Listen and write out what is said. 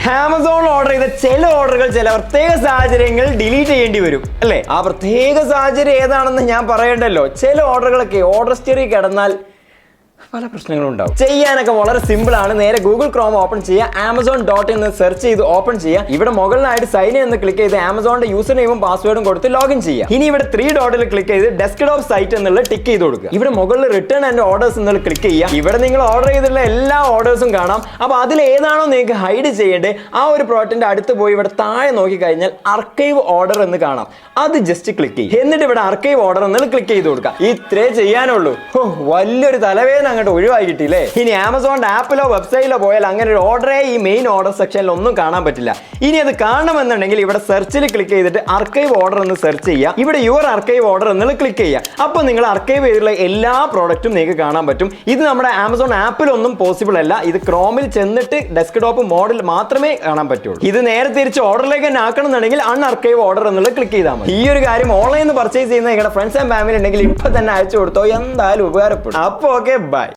ആമസോണിൽ ഓർഡർ ചെയ്ത ചില ഓർഡറുകൾ ചില പ്രത്യേക സാഹചര്യങ്ങളിൽ ഡിലീറ്റ് ചെയ്യേണ്ടി വരും അല്ലേ? ആ പ്രത്യേക സാഹചര്യം ഏതാണെന്ന് ഞാൻ പറയണ്ടല്ലോ. ചില ഓർഡറുകളൊക്കെ ഓർഡർ ഹിസ്റ്ററി കിടന്നാൽ പല പ്രശ്നങ്ങളും ഉണ്ടാവും. ചെയ്യാനൊക്കെ വളരെ സിമ്പിൾ ആണ്. നേരെ ഗൂഗിൾ ക്രോം ഓപ്പൺ ചെയ്യുക, amazon.in എന്ന് സെർച്ച് ചെയ്ത് ഓപ്പൺ ചെയ്യുക. ഇവിടെ മുകളിലായിട്ട് സൈൻ ഇൻ എന്ന് ക്ലിക്ക് ചെയ്ത് ആമസോണിന്റെ യൂസർ നെയിമും പാസ്വേഡും കൊടുത്ത് ലോഗിൻ ചെയ്യുക. ഇനി ഇവിടെ 3 ഡോട്ടിൽ ക്ലിക്ക് ചെയ്ത് ഡെസ്ക്ടോപ്പ് സൈറ്റ് എന്നുള്ള ടിക്ക് ചെയ്ത് കൊടുക്കുക. ഇവിടെ മുകളിൽ റിട്ടേൺ ആൻഡ് ഓർഡേഴ്സ് എന്നുള്ള ക്ലിക്ക് ചെയ്യുക. ഇവിടെ നിങ്ങൾ ഓർഡർ ചെയ്തിട്ടുള്ള എല്ലാ ഓർഡേഴ്സും കാണാം. അപ്പോൾ അതിൽ ഏതാണോ നിങ്ങൾക്ക് ഹൈഡ് ചെയ്യേണ്ടത് ആ ഒരു പ്രോഡക്റ്റിന്റെ അടുത്ത് പോയി ഇവിടെ താഴെ നോക്കി കഴിഞ്ഞാൽ ആർക്കൈവ് ഓർഡർ എന്ന് കാണാം. അത് ജസ്റ്റ് ക്ലിക്ക് ചെയ്യും. എന്നിട്ട് ഇവിടെ ആർക്കൈവ് ഓർഡർ എന്നുള്ള ക്ലിക്ക് ചെയ്ത് കൊടുക്കുക. ഇത്രേ ചെയ്യാനുള്ളൂ. വലിയൊരു തലവേദന അങ്ങോട്ട് ഒഴിവായി കിട്ടിയില്ലേ? ഇനി ആമസോൺ ആപ്പിലോ വെബ്സൈറ്റിലോ പോയാൽ അങ്ങനെ ഒരു ഓർഡറേ ഈ മെയിൻ ഓർഡർ സെക്ഷനിൽ ഒന്നും കാണാൻ പറ്റില്ല. ഇനി അത് കാണണമെന്നുണ്ടെങ്കിൽ ഇവിടെ സെർച്ചിൽ ക്ലിക്ക് ചെയ്തിട്ട് ആർക്കൈവ് ഓർഡർ എന്ന് സെർച്ച് ചെയ്യുക. ഇവിടെ യുവർ ആർക്കൈവ് ഓർഡർ എന്നുള്ള ക്ലിക്ക് ചെയ്യുക. അപ്പോൾ നിങ്ങൾ ആർക്കൈവ് ചെയ്തിട്ടുള്ള എല്ലാ പ്രോഡക്റ്റും നിങ്ങൾക്ക് കാണാൻ പറ്റും. ഇത് നമ്മുടെ ആമസോൺ ആപ്പിലൊന്നും പോസിബിൾ അല്ല. ഇത് ക്രോമിൽ ചെന്നിട്ട് ഡെസ്ക്ടോപ്പ് മോഡിൽ മാത്രമേ കാണാൻ പറ്റുള്ളൂ. ഇത് നേരെ തിരിച്ച് ഓർഡറിലേക്ക് തന്നെ ആക്കണമെന്നുണ്ടെങ്കിൽ അൺആർക്കൈവ് ഓർഡർ എന്നുള്ള ക്ലിക്ക് ചെയ്താൽ മതി. ഈ ഒരു കാര്യം ഓൺലൈനിൽ പർച്ചേസ് ചെയ്യുന്ന നിങ്ങളുടെ ഫ്രണ്ട്സ് ആൻഡ് ഫാമിലി ഉണ്ടെങ്കിൽ ഇപ്പൊ തന്നെ അയച്ചു കൊടുത്തോ, എന്തായാലും ഉപകാരപ്പെടും. അപ്പോൾ ഓക്കെ, ബൈ.